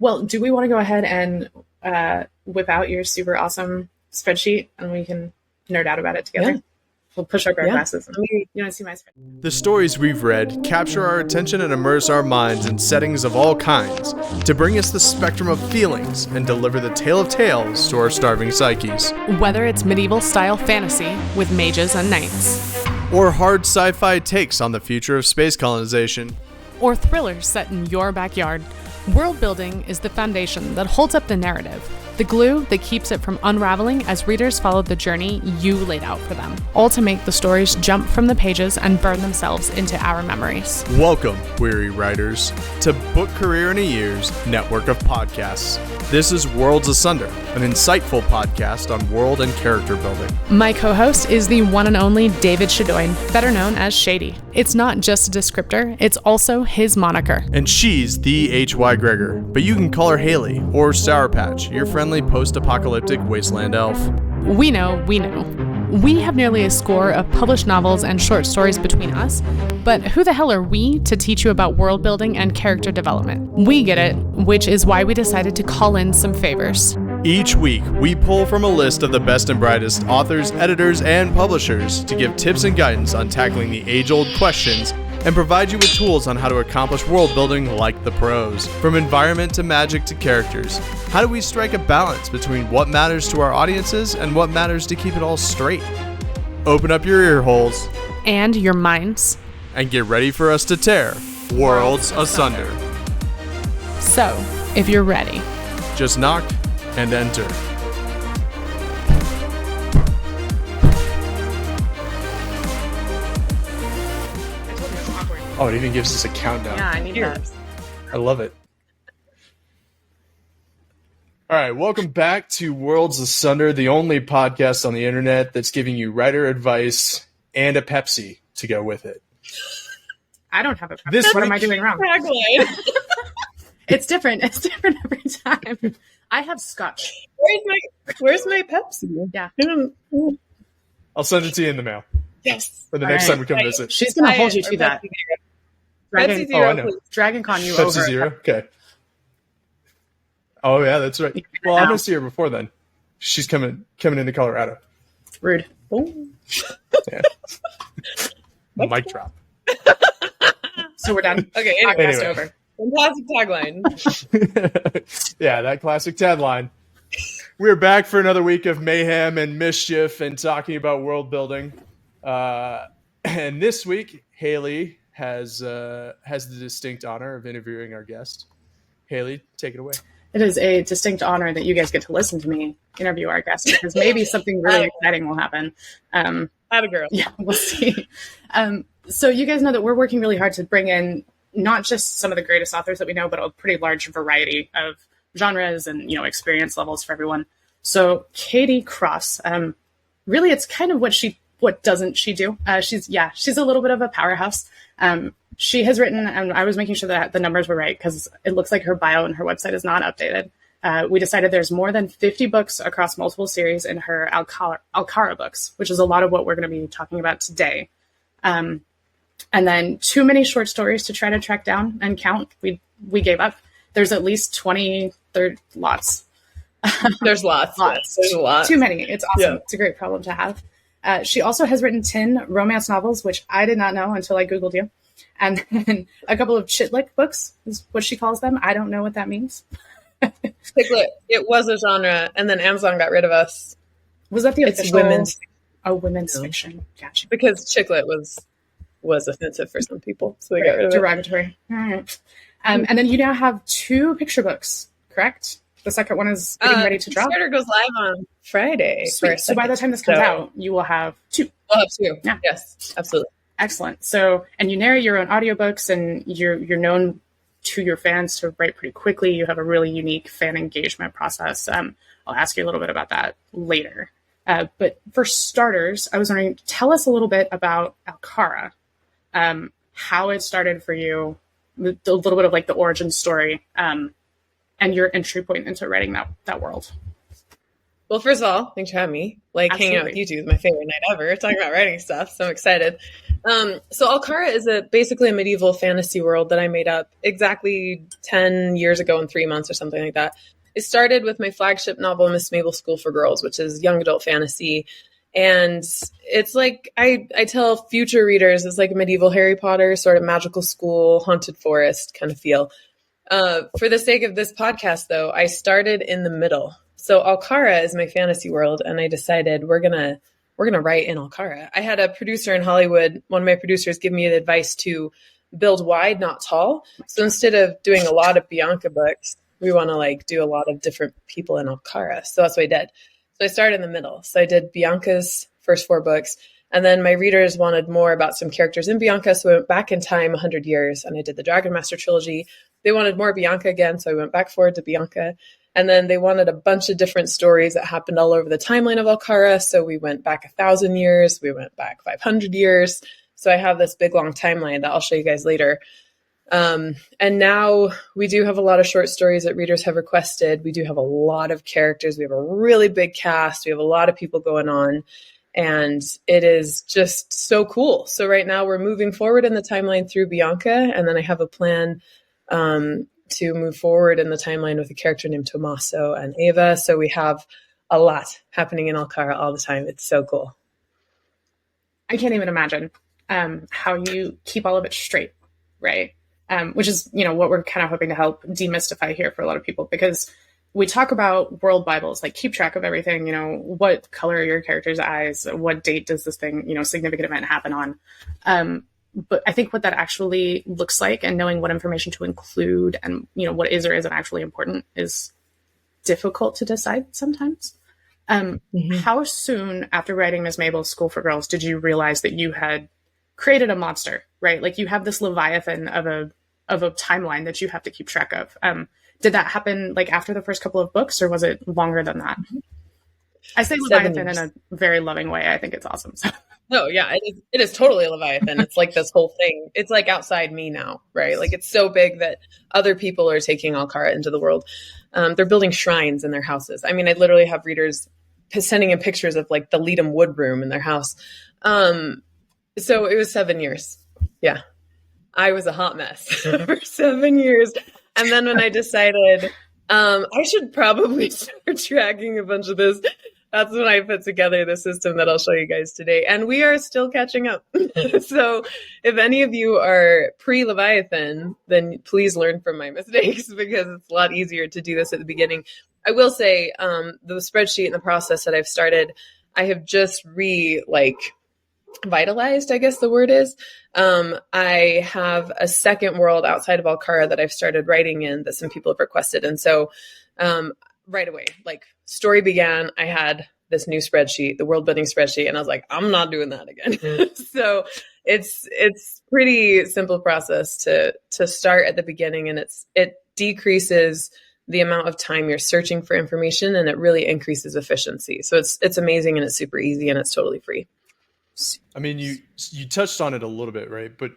Well, do we want to go ahead and whip out your super awesome spreadsheet and we can nerd out about it together? Yeah. We'll push up our glasses. And you want to see my spreadsheet? The stories we've read capture our attention and immerse our minds in settings of all kinds to bring us the spectrum of feelings and deliver the tale of tales to our starving psyches. Whether it's medieval-style fantasy with mages and knights, or hard sci-fi takes on the future of space colonization, or thrillers set in your backyard, world building is the foundation that holds up the narrative, the glue that keeps it from unraveling as readers follow the journey you laid out for them, all to make the stories jump from the pages and burn themselves into our memories. Welcome, weary writers, to Book Career in a Year's network of podcasts. This is Worlds Asunder, an insightful podcast on world and character building. My co-host is the one and only David Shadoin, better known as Shady. It's not just a descriptor, it's also his moniker. And she's the H.Y. Gregor, but you can call her Haley or Sour Patch, your friendly post-apocalyptic wasteland elf. We know. We have nearly a score of published novels and short stories between us, but who the hell are we to teach you about world building and character development? We get it, which is why we decided to call in some favors. Each week, we pull from a list of the best and brightest authors, editors, and publishers to give tips and guidance on tackling the age-old questions and provide you with tools on how to accomplish world building like the pros. From environment to magic to characters, how do we strike a balance between what matters to our audiences and what matters to keep it all straight? Open up your ear holes and your minds and get ready for us to tear Worlds Asunder. So, if you're ready, just knock and enter. Oh, it even gives us a countdown. Yeah, I need that. I love it. All right, welcome back to Worlds Asunder, the only podcast on the internet that's giving you writer advice and a Pepsi to go with it. I don't have a Pepsi. What am I doing wrong? It's different. It's different every time. I have scotch. Where's my Pepsi? Yeah. I'll send it to you in the mail. Yes. For the next time we come visit. She's going to hold you to that. Pepsi Zero, I know. please. Dragon Con, you Pepsi over. Zero? Okay. Oh, yeah, that's right. Well, I'm going to see her before then. She's coming into Colorado. Rude. Yeah. Mic drop. So we're done. Okay, Podcast over. Fantastic tagline. Yeah, that classic tagline. We're back for another week of mayhem and mischief and talking about world building. And this week, Haley has the distinct honor of interviewing our guest. Haley, take it away. It is a distinct honor that you guys get to listen to me interview our guest because maybe something really exciting will happen. Atta girl. Yeah, we'll see. So you guys know that we're working really hard to bring in not just some of the greatest authors that we know, but a pretty large variety of genres and, experience levels for everyone. So Katie Cross, really it's kind of what doesn't she do? She's a little bit of a powerhouse. She has written, and I was making sure that the numbers were right because it looks like her bio and her website is not updated. We decided there's more than 50 books across multiple series in her Alkarra books, which is a lot of what we're going to be talking about today. And then too many short stories to try to track down and count. We gave up. There's at least 20, lots. There's lots. There's a lot. Too many. It's awesome. Yeah. It's a great problem to have. She also has written 10 romance novels, which I did not know until I Googled you. And then a couple of chitlick books is what she calls them. I don't know what that means. Chiclet. It was a genre, and then Amazon got rid of us. Was that the It's official? women's. Oh, women's fiction. Gotcha. Because chiclet was offensive for some people, so they got rid of it. Derogatory. All right. And then you now have 2 picture books, correct? The second one is getting ready to drop. Kickstarter goes live on Friday. Sweet. So by the time this comes out, you will have 2. We'll have 2. Yeah. Yes, absolutely. Excellent. So, and you narrate your own audiobooks, and you're known to your fans to write pretty quickly. You have a really unique fan engagement process. I'll ask you a little bit about that later. But for starters, I was wondering, tell us a little bit about Alkarra, how it started for you, a little bit of like the origin story, and your entry point into writing that world. Well, first of all, thanks for having me. Like hanging out with you two is my favorite night ever, talking about writing stuff. So I'm excited. So Alkarra is basically a medieval fantasy world that I made up exactly 10 years ago in 3 months or something like that. It started with my flagship novel, Miss Mabel's School for Girls, which is young adult fantasy. And it's like, I tell future readers, it's like a medieval Harry Potter, sort of magical school, haunted forest kind of feel. For the sake of this podcast, though, I started in the middle. So Alkarra is my fantasy world, and I decided we're gonna write in Alkarra. I had a producer in Hollywood, one of my producers, give me the advice to build wide, not tall. So instead of doing a lot of Bianca books, we want to like do a lot of different people in Alkarra. So that's what I did. So I started in the middle. So I did Bianca's first 4 books, and then my readers wanted more about some characters in Bianca, so I went back in time 100 years, and I did the Dragon Master trilogy. They wanted more Bianca again, so I went back forward to Bianca. And then they wanted a bunch of different stories that happened all over the timeline of Alkarra. So we went back 1,000 years. We went back 500 years. So I have this big, long timeline that I'll show you guys later. And now we do have a lot of short stories that readers have requested. We do have a lot of characters. We have a really big cast. We have a lot of people going on. And it is just so cool. So right now we're moving forward in the timeline through Bianca. And then I have a plan to move forward in the timeline with a character named Tommaso and Ava. So we have a lot happening in Alkarra all the time. It's so cool. I can't even imagine how you keep all of it straight, right? Which is, what we're kind of hoping to help demystify here for a lot of people, because we talk about world Bibles, like keep track of everything, what color are your character's eyes, what date does this thing, significant event happen on? But I think what that actually looks like and knowing what information to include and, what is or isn't actually important is difficult to decide sometimes. How soon after writing Miss Mabel's School for Girls did you realize that you had created a monster, right? Like you have this Leviathan of a timeline that you have to keep track of. Did that happen like after the first couple of books, or was it longer than that? I say Leviathan in a very loving way. I think it's awesome. So. No, yeah, it is totally a Leviathan. It's like this whole thing. It's like outside me now, right? Like it's so big that other people are taking Alkarra into the world. They're building shrines in their houses. I mean, I literally have readers sending in pictures of like the Leadham wood room in their house. So it was 7 years. Yeah. I was a hot mess for 7 years. And then when I decided I should probably start tracking a bunch of this, that's when I put together the system that I'll show you guys today. And we are still catching up. So if any of you are pre-Leviathan, then please learn from my mistakes, because it's a lot easier to do this at the beginning. I will say the spreadsheet and the process that I've started, I have just vitalized, I guess the word is. I have a second world outside of Alkarra that I've started writing in that some people have requested. And so right away, like story began, I had this new spreadsheet, the world building spreadsheet, and I was like, I'm not doing that again. So it's pretty simple process to start at the beginning, and it decreases the amount of time you're searching for information, and it really increases efficiency. So it's amazing, and it's super easy, and it's totally free. I mean, you touched on it a little bit, right? But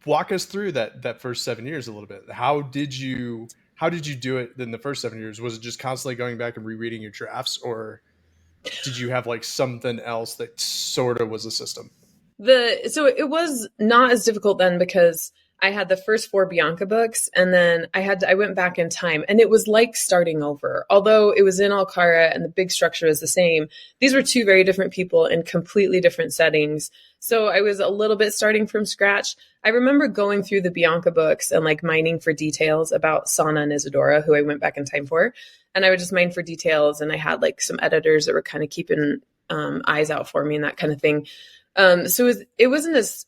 walk us through that first 7 years a little bit. How did you do it in the first 7 years? Was it just constantly going back and rereading your drafts, or did you have like something else that sort of was a system? So it was not as difficult then, because I had the first 4 Bianca books, and then I went back in time, and it was like starting over. Although it was in Alkarra and the big structure is the same, these were 2 very different people in completely different settings. So I was a little bit starting from scratch. I remember going through the Bianca books and like mining for details about Sana and Isadora, who I went back in time for. And I would just mine for details, and I had like some editors that were kind of keeping eyes out for me and that kind of thing. So it wasn't as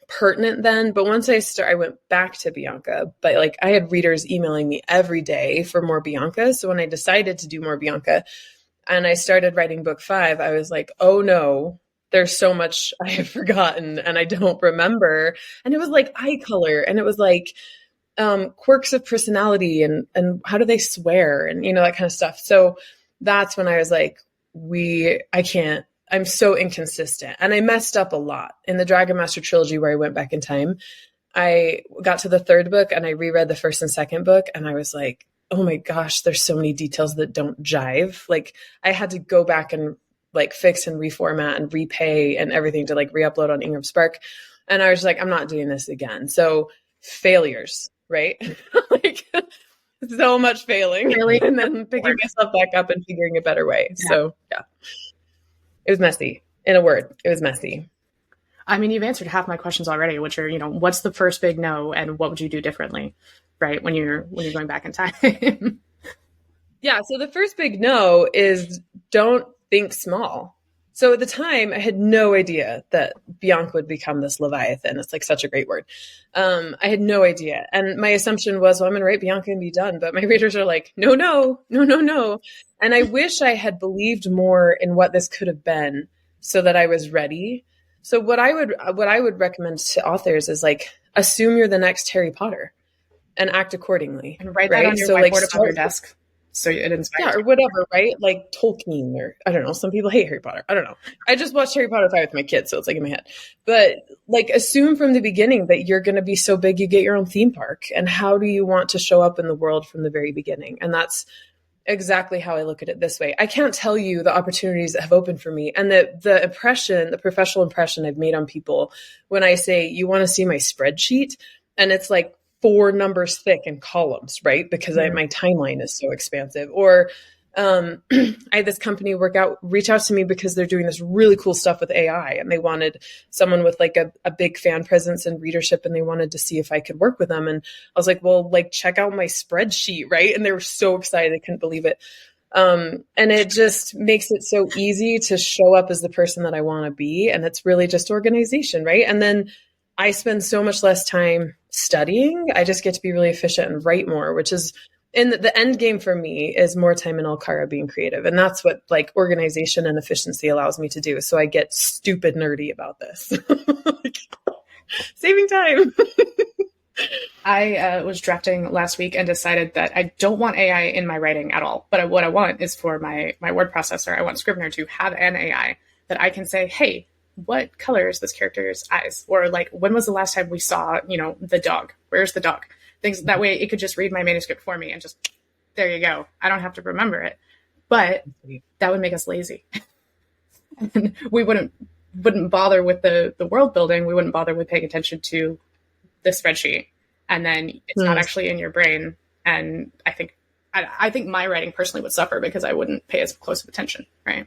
pertinent then, but once I went back to Bianca, but like I had readers emailing me every day for more Bianca. So when I decided to do more Bianca and I started writing book 5, I was like, oh no, there's so much I have forgotten and I don't remember. And it was like eye color, and it was like quirks of personality and how do they swear and that kind of stuff. So that's when I was like, I'm so inconsistent. And I messed up a lot. In the Dragon Master trilogy, where I went back in time, I got to the 3rd book and I reread the 1st and 2nd book, and I was like, oh my gosh, there's so many details that don't jive. Like I had to go back and like fix and reformat and repay and everything to like re-upload on Ingram Spark. And I was like, I'm not doing this again. So failures, right? Like so much failing and then picking myself back up and figuring a better way. Yeah. So yeah, it was messy. In a word, it was messy. I mean, you've answered half my questions already, which are, what's the first big no and what would you do differently, right? When you're going back in time. Yeah. So the first big no is don't think small. So at the time, I had no idea that Bianca would become this Leviathan. It's like such a great word. I had no idea. And my assumption was, well, I'm going to write Bianca and be done. But my readers are like, no. And I wish I had believed more in what this could have been so that I was ready. So what I would recommend to authors is like, assume you're the next Harry Potter and act accordingly. And write that on your whiteboard above your desk. So it inspires. Yeah, or whatever, right? Like Tolkien, or I don't know. Some people hate Harry Potter. I don't know. I just watched Harry Potter 5 with my kids, so it's like in my head. But like, assume from the beginning that you're going to be so big you get your own theme park. And how do you want to show up in the world from the very beginning? And that's exactly how I look at it this way. I can't tell you the opportunities that have opened for me and the professional impression I've made on people when I say, you want to see my spreadsheet? And it's like 4 numbers thick in columns, right? Because my timeline is so expansive. Or I had this company reach out to me because they're doing this really cool stuff with AI, and they wanted someone with like a big fan presence and readership, and they wanted to see if I could work with them. And I was like, well, like check out my spreadsheet, right? And they were so excited, they couldn't believe it. And it just makes it so easy to show up as the person that I want to be. And it's really just organization, right? And then I spend so much less time studying. I just get to be really efficient and write more, which is in the end game for me is more time in Alkarra being creative. And that's what like organization and efficiency allows me to do. So I get stupid nerdy about this. Like, saving time. I was drafting last week and decided that I don't want AI in my writing at all. But what I want is for my word processor, I want Scrivener to have an AI that I can say, hey, what color is this character's eyes? Or like, when was the last time we saw, the dog? Where's the dog? Things that way it could just read my manuscript for me and just, there you go. I don't have to remember it. But that would make us lazy. And we wouldn't bother with the world building. We wouldn't bother with paying attention to the spreadsheet. And then it's not actually in your brain. And I think my writing personally would suffer because I wouldn't pay as close of attention, right?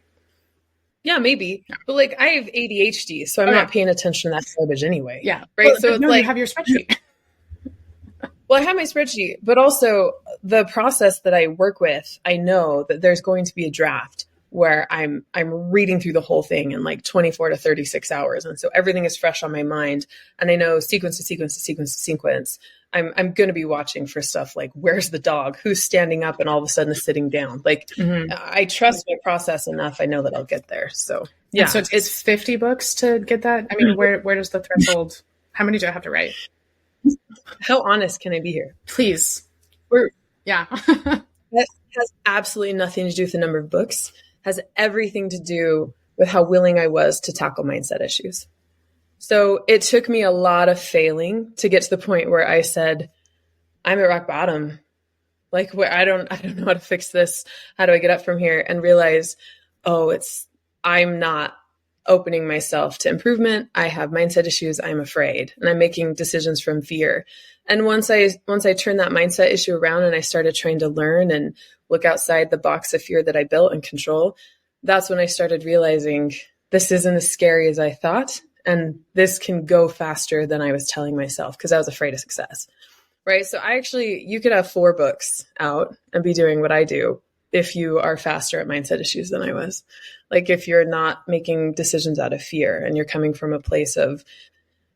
Yeah, maybe. But like I have ADHD, so I'm not paying attention to that garbage anyway. Yeah. Right. Well, so it's like you have your spreadsheet. Well, I have my spreadsheet, but also the process that I work with, I know that there's going to be a draft where I'm reading through the whole thing in like 24 to 36 hours. And so everything is fresh on my mind. And I know sequence to sequence to sequence to sequence. I'm going to be watching for stuff like, where's the dog? Who's standing up and all of a sudden is sitting down? Like, I trust my process enough. I know that I'll get there. So, yeah. And so it's 50 books to get that. I mean, where does the threshold, how many do I have to write? How honest can I be here? Please. Yeah. That has absolutely nothing to do with the number of books. Has everything to do with how willing I was to tackle mindset issues. So it took me a lot of failing to get to the point where I said, I'm at rock bottom. Like, where I don't know how to fix this. How do I get up from here? And realize, I'm not opening myself to improvement. I have mindset issues. I'm afraid, and I'm making decisions from fear. And once I turned that mindset issue around and I started trying to learn and look outside the box of fear that I built and control, that's when I started realizing this isn't as scary as I thought. And this can go faster than I was telling myself because I was afraid of success. Right. So you could have 4 books out and be doing what I do if you are faster at mindset issues than I was. Like if you're not making decisions out of fear and you're coming from a place of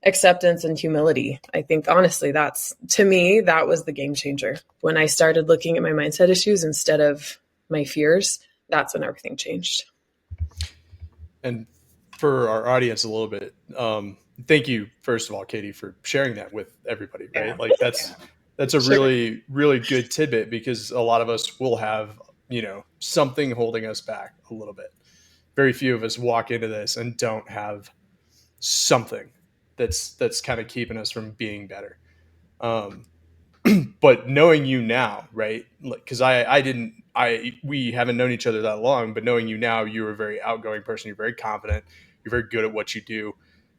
acceptance and humility. I think honestly, to me, that was the game changer. When I started looking at my mindset issues instead of my fears, that's when everything changed. And for our audience a little bit, thank you, first of all, Katie, for sharing that with everybody, right? Like that's a really, really good tidbit because a lot of us will have, something holding us back a little bit. Very few of us walk into this and don't have something that's kind of keeping us from being better. But knowing you now, right? Because we haven't known each other that long, but knowing you now, you're a very outgoing person. You're very confident. You're very good at what you do.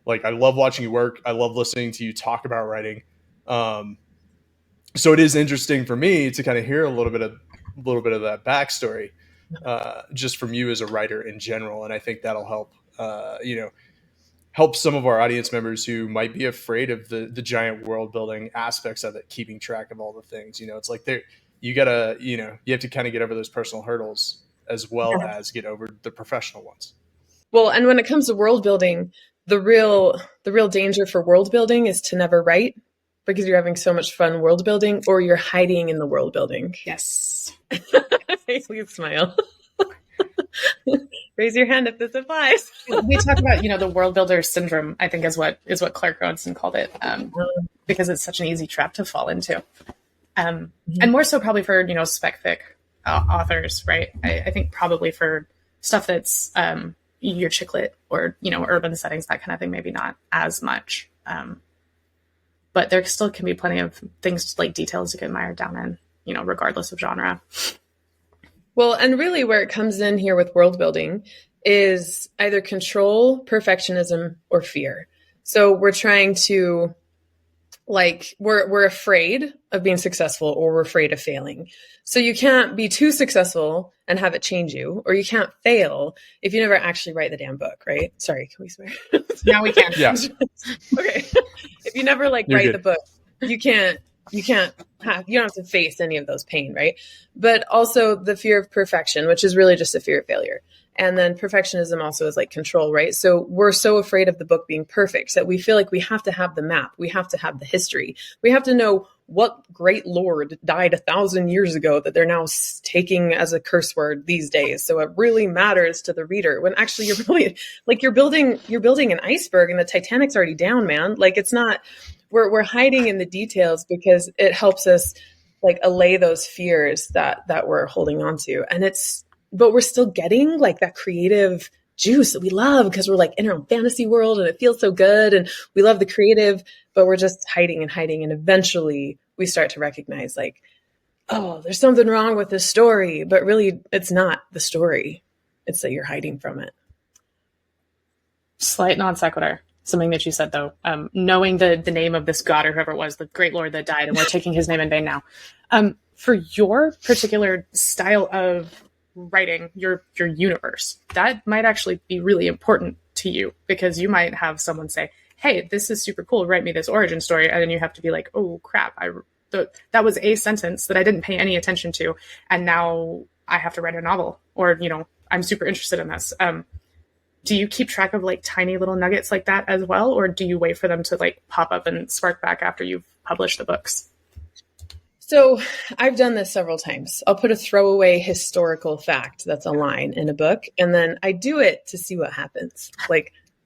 Like, I love watching you work. I love listening to you talk about writing. So it is interesting for me to kind of hear a little bit of that backstory, just from you as a writer in general. And I think that'll help, help some of our audience members who might be afraid of the giant world building aspects of it, keeping track of all the things. It's like you have to kind of get over those personal hurdles as well as get over the professional ones. Well, and when it comes to world building, the real danger for world building is to never write, because you're having so much fun world building, or you're hiding in the world building. Yes. Please smile. Raise your hand if this applies. We talk about, the world builder syndrome, I think is what Clark Ronson called it, because it's such an easy trap to fall into. And more so probably for, spec fic authors, right? I think probably for stuff that's your chick lit or, urban settings, that kind of thing, maybe not as much. But there still can be plenty of things like details to get mired down in, regardless of genre. Well, and really where it comes in here with world building is either control, perfectionism, or fear. So we're trying to, we're afraid of being successful, or we're afraid of failing. So you can't be too successful and have it change you, or you can't fail if you never actually write the damn book, right? Sorry, can we swear? Now we can. Yeah. Okay. If you never write good. the book, you don't have to face any of those pain, right? But also the fear of perfection, which is really just a fear of failure. And then perfectionism also is like control, right? So we're so afraid of the book being perfect that we feel like we have to have the map. We have to have the history. We have to know what great lord died 1,000 years ago that they're now taking as a curse word these days. So it really matters to the reader, when actually you're really you're building an iceberg and the Titanic's already down, man. It's not, we're hiding in the details because it helps us allay those fears that we're holding on to. But we're still getting that creative juice that we love, because we're in our own fantasy world and it feels so good and we love the creative, but we're just hiding. And eventually we start to recognize oh, there's something wrong with this story, but really it's not the story. It's that you're hiding from it. Slight non sequitur. Something that you said though, knowing the name of this god or whoever it was, the great lord that died, and we're taking his name in vain now. For your particular style of writing, your universe, that might actually be really important to you, because you might have someone say, hey, this is super cool, write me this origin story, and then you have to be like, oh crap, that was a sentence that I didn't pay any attention to, and now I have to write a novel, or I'm super interested in this. Do you keep track of tiny little nuggets like that as well, or do you wait for them to pop up and spark back after you've published the books? So I've done this several times. I'll put a throwaway historical fact that's a line in a book, and then I do it to see what happens.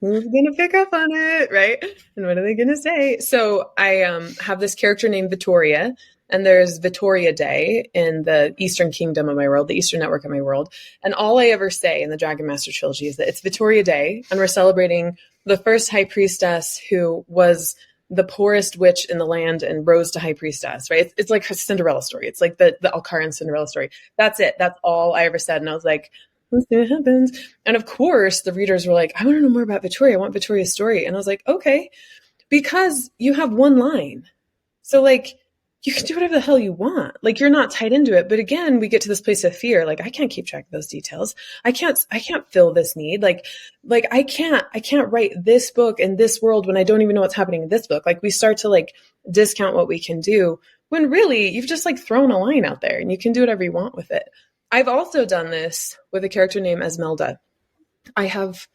Who's going to pick up on it, right? And what are they going to say? So I have this character named Vittoria, and there's Vittoria Day in the Eastern Kingdom of my world, the Eastern Network of my world. And all I ever say in the Dragon Master trilogy is that it's Vittoria Day, and we're celebrating the first high priestess who was the poorest witch in the land and rose to high priestess, right? It's like a Cinderella story. It's like the Alkarra and Cinderella story. That's it. That's all I ever said. And I was like, let's see what happens. And of course, the readers were like, I want to know more about Vittoria. I want Vittoria's story. And I was like, okay, because you have one line. So you can do whatever the hell you want. You're not tied into it. But again, we get to this place of fear. I can't keep track of those details. I can't fill this need. I can't write this book in this world when I don't even know what's happening in this book. We start to discount what we can do, when really you've just thrown a line out there and you can do whatever you want with it. I've also done this with a character named Esmelda. I have,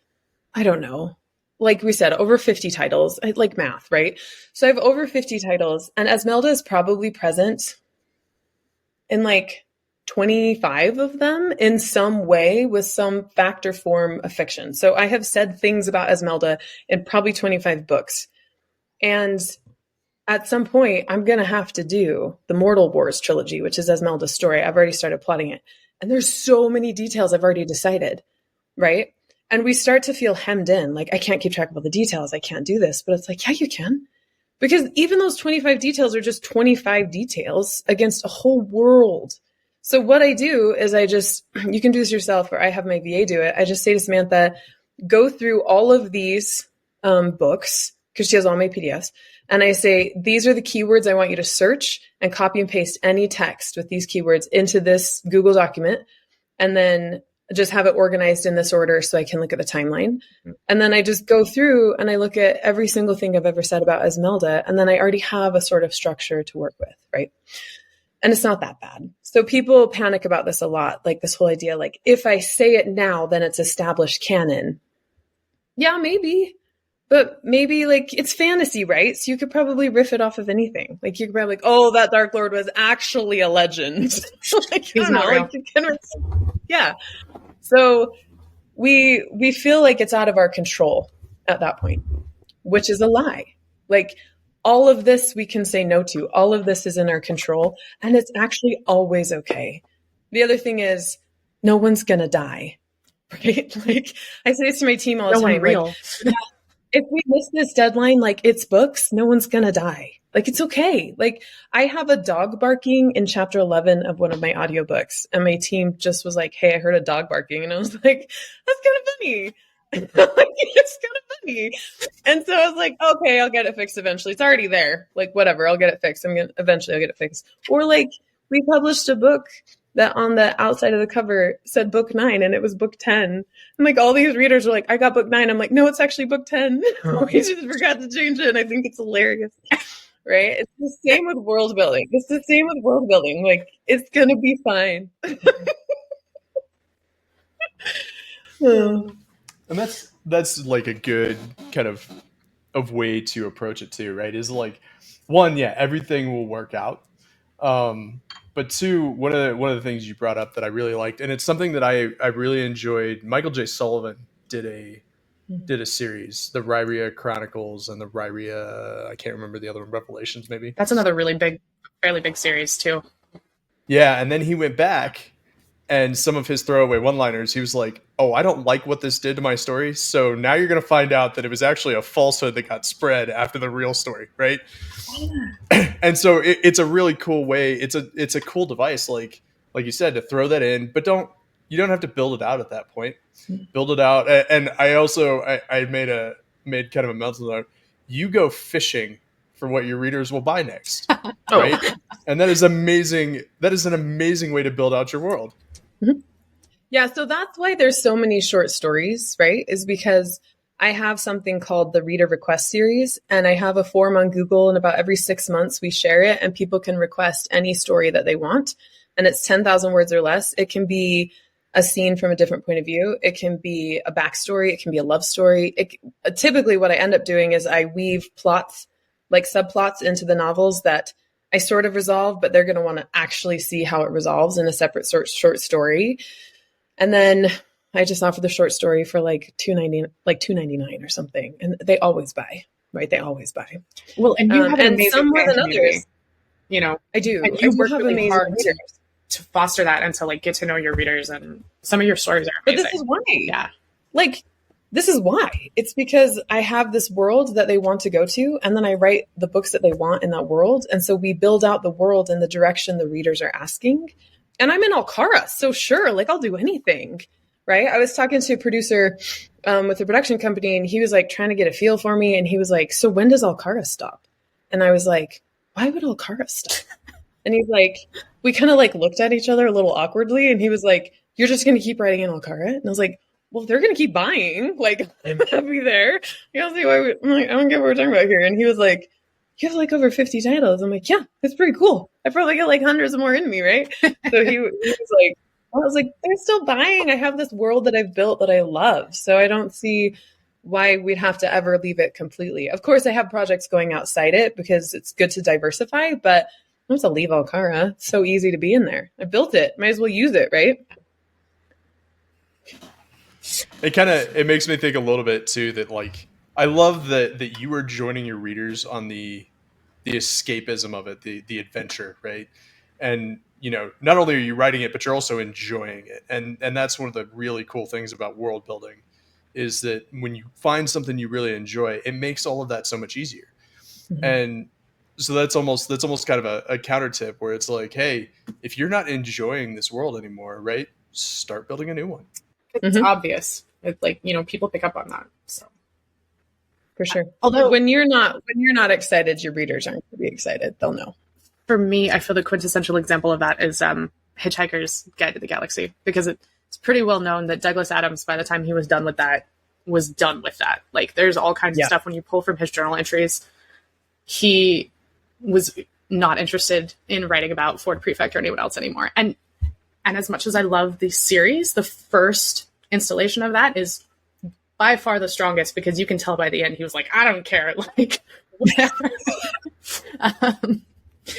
I don't know, like we said, over 50 titles. I like math, right? So I have over 50 titles, and Esmelda is probably present in 25 of them in some way with some fact or form of fiction. So I have said things about Esmelda in probably 25 books. And at some point, I'm going to have to do the Mortal Wars trilogy, which is Esmelda's story. I've already started plotting it. And there's so many details I've already decided, right? And we start to feel hemmed in. I can't keep track of all the details. I can't do this. But it's yeah, you can. Because even those 25 details are just 25 details against a whole world. So what I do is you can do this yourself, or I have my VA do it. I just say to Samantha, go through all of these books, because she has all my PDFs. And I say, these are the keywords I want you to search, and copy and paste any text with these keywords into this Google document. And then just have it organized in this order so I can look at the timeline. And then I just go through and I look at every single thing I've ever said about Esmelda. And then I already have a sort of structure to work with, right? And it's not that bad. So people panic about this a lot, like this whole idea, like, if I say it now, then it's established canon. Yeah, maybe. But maybe, like, it's fantasy, right? So you could probably riff it off of anything. Like, you could probably, like, oh, that Dark Lord was actually a legend. Like, I don't know. Like, you can, yeah. So we feel like it's out of our control at that point, which is a lie. Like, all of this we can say no to. All of this is in our control, and it's actually always okay. The other thing is, no one's going to die, right? Like, I say this to my team all the time. Real. Like, yeah, if we miss this deadline, like, it's books, no one's going to die. Like, it's okay. Like, I have a dog barking in chapter 11 of one of my audiobooks, and my team just was like, hey, I heard a dog barking. And I was like, that's kind of funny. Like, it's kind of funny. And so I was like, okay, I'll get it fixed eventually. It's already there. Like, whatever, I'll get it fixed. Eventually I'll get it fixed. Or, like, we published a book that on the outside of the cover said book 9, and it was book 10. And, like, all these readers were like, I got book 9. I'm like, no, it's actually book 10. We just forgot to change it. And I think it's hilarious. Right? It's the same with world building. It's the same with world building. Like, it's going to be fine. And that's like a good kind of way to approach it too, right? Is like, one, yeah, everything will work out. But two, one of the things you brought up that I really liked, and it's something that I really enjoyed. Michael J. Sullivan did a series, the Ryria Chronicles and the Ryria, I can't remember the other one, Revelations maybe. That's another fairly big series too. Yeah, and then he went back, and some of his throwaway one-liners, he was like, oh, I don't like what this did to my story, so now you're going to find out that it was actually a falsehood that got spread after the real story, right? And so it's a really cool way. It's a cool device, like you said, to throw that in, but you don't have to build it out at that point. Build it out. And I also, I made kind of a mental note. You go fishing for what your readers will buy next, right? And that is amazing. That is an amazing way to build out your world. Mm-hmm. Yeah. So that's why there's so many short stories, right? Is because I have something called the Reader Request Series, and I have a form on Google, and about every 6 months we share it, and people can request any story that they want. And it's 10,000 words or less. It can be a scene from a different point of view. It can be a backstory. It can be a love story. Typically what I end up doing is I weave plots, like subplots, into the novels that I sort of resolve, but they're going to want to actually see how it resolves in a separate short story. And then I just offer the short story for like $2.99 or something. And they always buy, right? They always buy. Well, and you have an amazing some more than others. You know, I do. And you work have really amazing hard readers to foster that and to like get to know your readers, and some of your stories are amazing. But this is why. Yeah. Like, this is why. It's because I have this world that they want to go to, and then I write the books that they want in that world. And so we build out the world in the direction the readers are asking. And I'm in Alkarra, so sure, like, I'll do anything, right? I was talking to a producer with a production company, and he was like trying to get a feel for me. And he was like, so when does Alkarra stop? And I was like, why would Alkarra stop? And he's like, we kind of like looked at each other a little awkwardly, and he was like, you're just going to keep writing in Alkarra? And I was like, well, they're going to keep buying. Like, I'm happy there. You don't see why I'm like, I don't get what we're talking about here. And he was like, you have like over 50 titles. I'm like, yeah, it's pretty cool. I probably got like hundreds more in me, right? So he was like, I was like, they're still buying. I have this world that I've built that I love. So I don't see why we'd have to ever leave it completely. Of course, I have projects going outside it because it's good to diversify, but I don't have to leave Alkarra. It's so easy to be in there. I built it. Might as well use it, right? It makes me think a little bit too that, like, I love that you are joining your readers on the escapism of it, the adventure, right? And, you know, not only are you writing it, but you're also enjoying it. And that's one of the really cool things about world building, is that when you find something you really enjoy, it makes all of that so much easier. And so that's almost kind of a counter tip where it's like, hey, if you're not enjoying this world anymore, right, start building a new one. It's obvious. It's like, people pick up on that. So for sure. Although when you're not excited, your readers aren't going to be excited. They'll know. For me, I feel the quintessential example of that is Hitchhiker's Guide to the Galaxy, because it's pretty well known that Douglas Adams, by the time he was done with that. Like, there's all kinds of stuff when you pull from his journal entries. He was not interested in writing about Ford Prefect or anyone else anymore. And as much as I love the series, the first installation of that is by far the strongest, because you can tell by the end he was like, I don't care, like, whatever.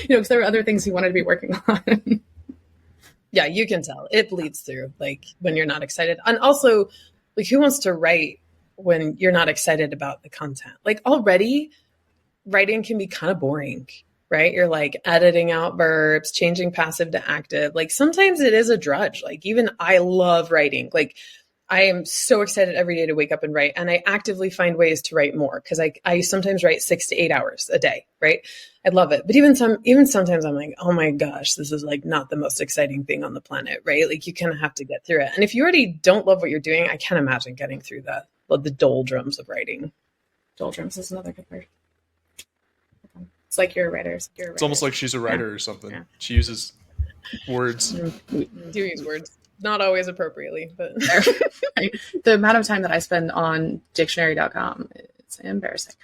Because there were other things he wanted to be working on. Yeah, you can tell. It bleeds through, like, when you're not excited. And also, like, who wants to write when you're not excited about the content? Like, already, writing can be kind of boring, right? You're, like, editing out verbs, changing passive to active. Like, sometimes it is a drudge. Like, even I love writing. Like, I am so excited every day to wake up and write. And I actively find ways to write more, because I sometimes write 6 to 8 hours a day, right? I love it. But even sometimes I'm like, oh my gosh, this is like not the most exciting thing on the planet, right? Like, you kind of have to get through it. And if you already don't love what you're doing, I can't imagine getting through the doldrums of writing. Doldrums is another good word. It's like you're a writer. It's almost like she's a writer or something. Yeah. She uses words. Do use words. Not always appropriately, but the amount of time that I spend on dictionary.com, it's embarrassing.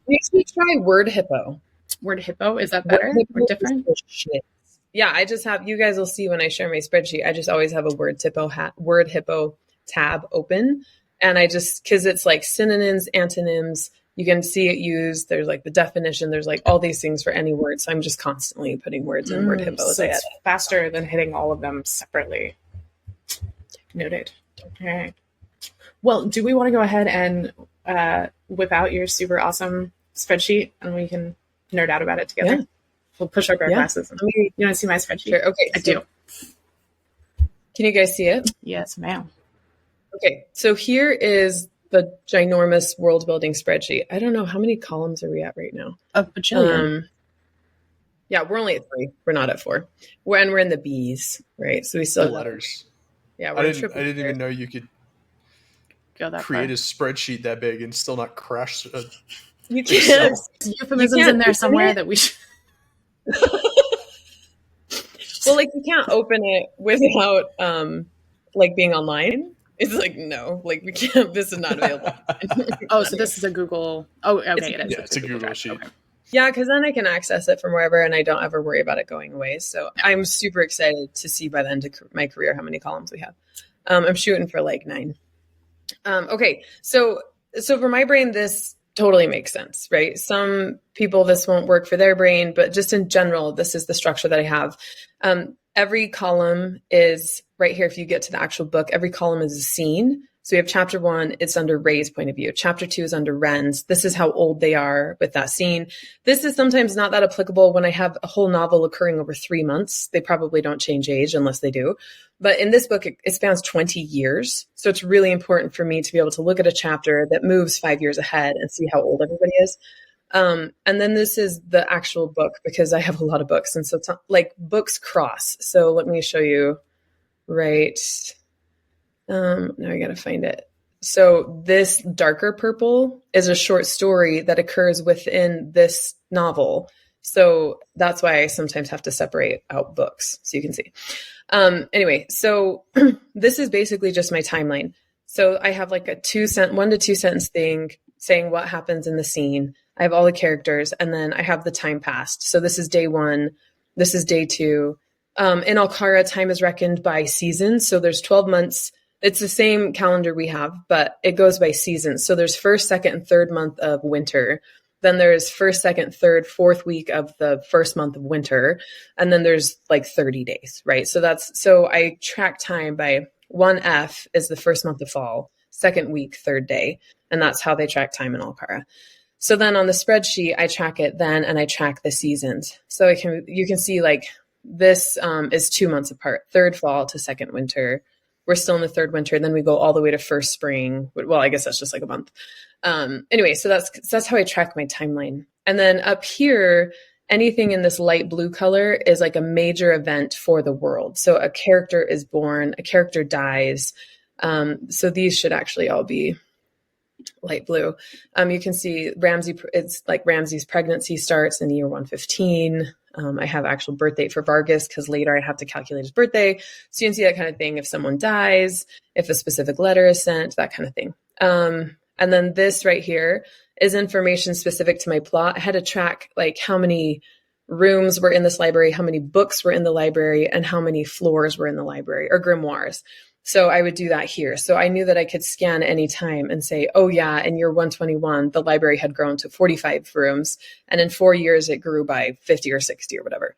Makes me try Word Hippo. Word Hippo? Is that better or different? Yeah, I just have, you guys will see when I share my spreadsheet, I just always have a Word Hippo tab open. And because it's like synonyms, antonyms, you can see it used. There's like the definition. There's like all these things for any word. So I'm just constantly putting words in Word Hippo. So it's faster than hitting all of them separately. Noted. Okay. Well, do we want to go ahead and whip out your super awesome spreadsheet and we can nerd out about it together? Yeah. We'll push up our glasses. You want to see my spreadsheet? Sure. Okay. I do. Can you guys see it? Yes, ma'am. Okay. So here is the ginormous world building spreadsheet. I don't know, how many columns are we at right now? A bajillion. Yeah, we're only at 3. We're not at 4. We're in the B's, right? So we still have letters. Yeah, I didn't even know you could create a spreadsheet that big and still not crash. You can't. Euphemisms in there somewhere that we should. Well, like, you can't open it without like being online. It's like, no, like, we can't, this is not available. So this is a Google. Oh, okay. It is. Yeah, it's a Google sheet. Okay. Yeah, because then I can access it from wherever and I don't ever worry about it going away. So I'm super excited to see by the end of my career how many columns we have. I'm shooting for like 9. Okay, so for my brain, this totally makes sense, right? Some people, this won't work for their brain, but just in general, this is the structure that I have. Every column is right here. If you get to the actual book, every column is a scene. So we have chapter 1, it's under Ray's point of view. Chapter 2 is under Ren's. This is how old they are with that scene. This is sometimes not that applicable when I have a whole novel occurring over 3 months. They probably don't change age unless they do. But in this book, it spans 20 years. So it's really important for me to be able to look at a chapter that moves 5 years ahead and see how old everybody is. And then this is the actual book, because I have a lot of books. And so it's not, like, books cross. So let me show you right. Now I got to find it. So this darker purple is a short story that occurs within this novel. So that's why I sometimes have to separate out books so you can see. Anyway, so this is basically just my timeline. So I have like a 1 to 2 sentence thing saying what happens in the scene. I have all the characters, and then I have the time passed. So this is day 1. This is day 2. In Alkarra, time is reckoned by seasons. So there's 12 months. It's the same calendar we have, but it goes by seasons. So there's 1st, 2nd, and 3rd month of winter. Then there's 1st, 2nd, 3rd, 4th week of the 1st month of winter. And then there's like 30 days, right? So I track time by 1F is the 1st month of fall, 2nd week, 3rd day. And that's how they track time in Alkarra. So then on the spreadsheet, I track it then, and I track the seasons. So you can see, like, this is 2 months apart, 3rd fall to 2nd winter. we're still in the third winter, and then we go all the way to first spring. Well, I guess that's just like a month. Anyway, so that's how I track my timeline. And then up here, anything in this light blue color is like a major event for the world. So a character is born, a character dies. So these should actually all be light blue. You can see it's like Ramsey's pregnancy starts in the year 115. I have actual birth date for Vargas because later I have to calculate his birthday. So you can see that kind of thing. If someone dies, if a specific letter is sent, that kind of thing. And then this right here is information specific to my plot. I had to track like how many rooms were in this library, how many books were in the library, and how many floors were in the library, or grimoires. So I would do that here. So I knew that I could scan any time and say, oh yeah, in year 121, the library had grown to 45 rooms. And in 4 years, it grew by 50 or 60 or whatever.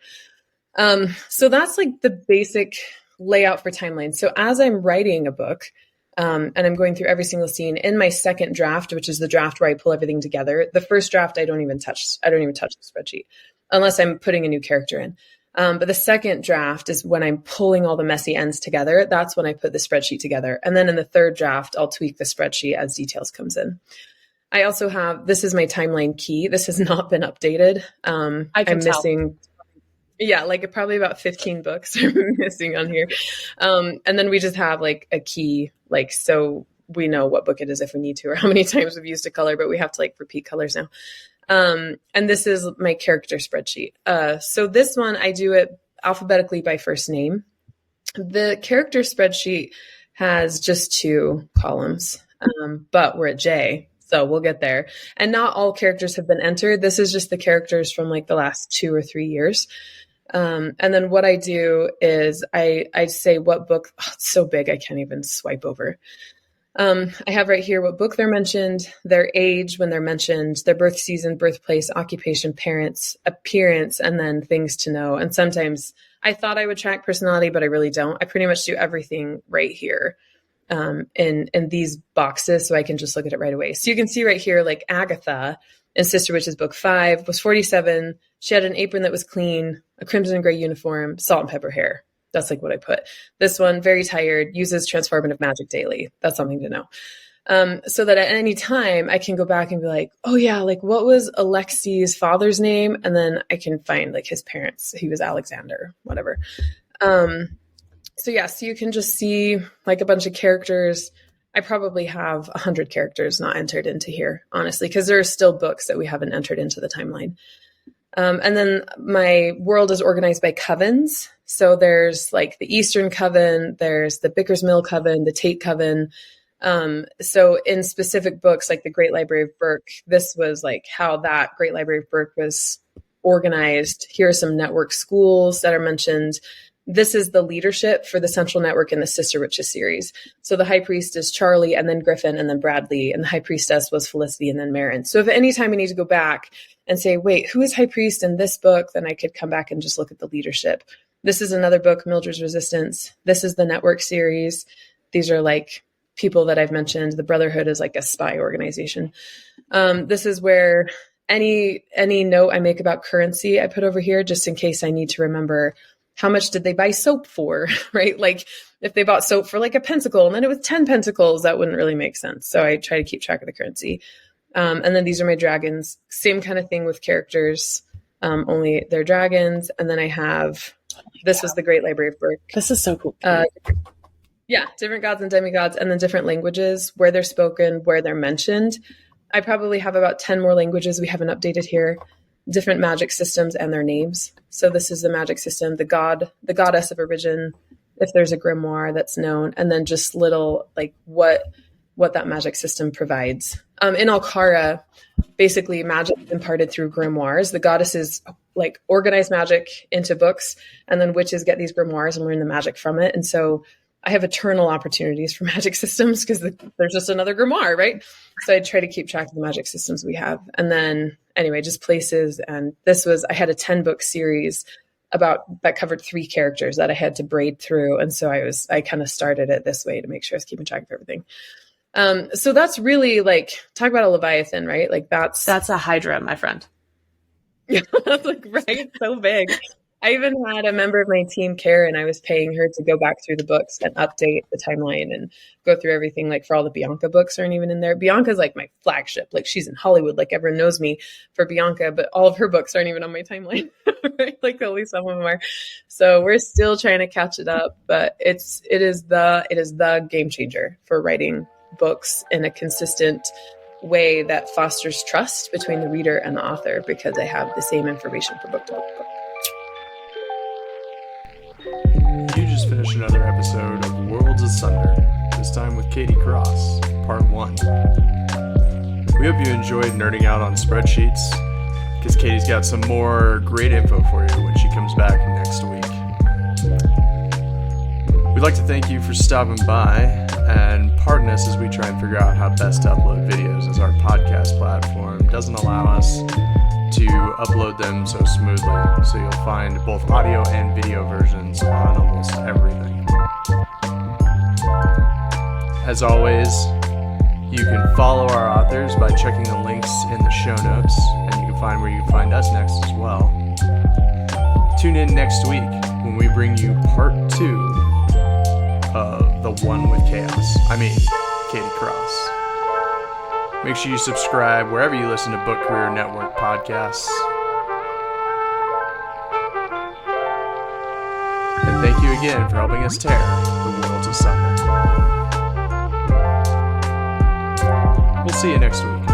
So that's like the basic layout for timeline. So as I'm writing a book, and I'm going through every single scene in my second draft, which is the draft where I pull everything together. The first draft, I don't even touch the spreadsheet unless I'm putting a new character in. But the second draft is when I'm pulling all the messy ends together. That's when I put the spreadsheet together. And then in the third draft, I'll tweak the spreadsheet as details comes in. I also have, this is my timeline key. This has not been updated. I'm missing, like probably about 15 books are missing on here. And then we just have like a key, like, so we know what book it is if we need to, or how many times we've used a color, but we have to like repeat colors now. And this is my character spreadsheet. So this one, I do it alphabetically by first name. The character spreadsheet has just 2 columns, but we're at J, so we'll get there. And not all characters have been entered. This is just the characters from like the last 2 or 3 years. And then what I do is I say what book, it's so big, I can't even swipe over. I have right here what book they're mentioned, their age when they're mentioned, their birth season, birthplace, occupation, parents, appearance, and then things to know. And sometimes I thought I would track personality, but I really don't. I pretty much do everything right here in these boxes, so I can just look at it right away. So you can see right here, like Agatha in Sister Witches book 5 was 47. She had an apron that was clean, a crimson and gray uniform, salt and pepper hair. That's like what I put. This one, very tired, uses transformative magic daily. That's something to know. So that at any time I can go back and be like, oh yeah, like what was Alexi's father's name? And then I can find like his parents. He was Alexander, whatever. So you can just see like a bunch of characters. I probably have 100 characters not entered into here, honestly, because there are still books that we haven't entered into the timeline. And then my world is organized by covens. So there's like the Eastern Coven, there's the Bickersmill Coven, the Tate Coven. So in specific books, like the Great Library of Berk, this was like how that Great Library of Berk was organized. Here are some network schools that are mentioned. This is the leadership for the Central Network in the Sister Witches series. So the High Priest is Charlie, and then Griffin, and then Bradley, and the High Priestess was Felicity, and then Marin. So if at any time we need to go back and say, wait, who is High Priest in this book? Then I could come back and just look at the leadership. This is another book, Mildred's Resistance. This is the Network series. These are like people that I've mentioned. The Brotherhood is like a spy organization. This is where any note I make about currency, I put over here just in case I need to remember how much did they buy soap for, right? Like if they bought soap for like a pentacle and then it was 10 pentacles, that wouldn't really make sense. So I try to keep track of the currency. And then these are my dragons. Same kind of thing with characters, only they're dragons. And then I have, this was the Great Library of Berk. This is so cool. Different gods and demigods, and then different languages, where they're spoken, where they're mentioned. I probably have about 10 more languages we haven't updated here. Different magic systems and their names. So this is the magic system, the goddess of origin, if there's a grimoire that's known, and then just little like what that magic system provides. In Alkarra, basically magic is imparted through grimoires. The goddesses like organize magic into books, and then witches get these grimoires and learn the magic from it. And so I have eternal opportunities for magic systems because there's just another grimoire, right? So I try to keep track of the magic systems we have. And then anyway, just places. And I had a 10-book series that covered 3 characters that I had to braid through. And so I kind of started it this way to make sure I was keeping track of everything. So that's really like, talk about a Leviathan, right? Like that's a Hydra, my friend. Yeah, that's like, right? So big. I even had a member of my team, Karen, I was paying her to go back through the books and update the timeline and go through everything. Like for all the Bianca books aren't even in there. Bianca's like my flagship. Like she's in Hollywood. Like everyone knows me for Bianca, but all of her books aren't even on my timeline. Right? Like at least some of them are. So we're still trying to catch it up, but it is the game changer for writing books in a consistent way that fosters trust between the reader and the author, because they have the same information for book to book. You just finished another episode of Worlds Asunder, this time with Katie Cross, part 1. We hope you enjoyed nerding out on spreadsheets, because Katie's got some more great info for you when she comes back next week. We'd like to thank you for stopping by and pardon us as we try and figure out how best to upload videos, as our podcast platform doesn't allow us to upload them so smoothly. So you'll find both audio and video versions on almost everything. As always, you can follow our authors by checking the links in the show notes, and you can find where you can find us next as well. Tune in next week when we bring you part 2 of The One with Chaos. Katie Cross. Make sure you subscribe wherever you listen to Book Career Network podcasts. And thank you again for helping us tear the world asunder. We'll see you next week.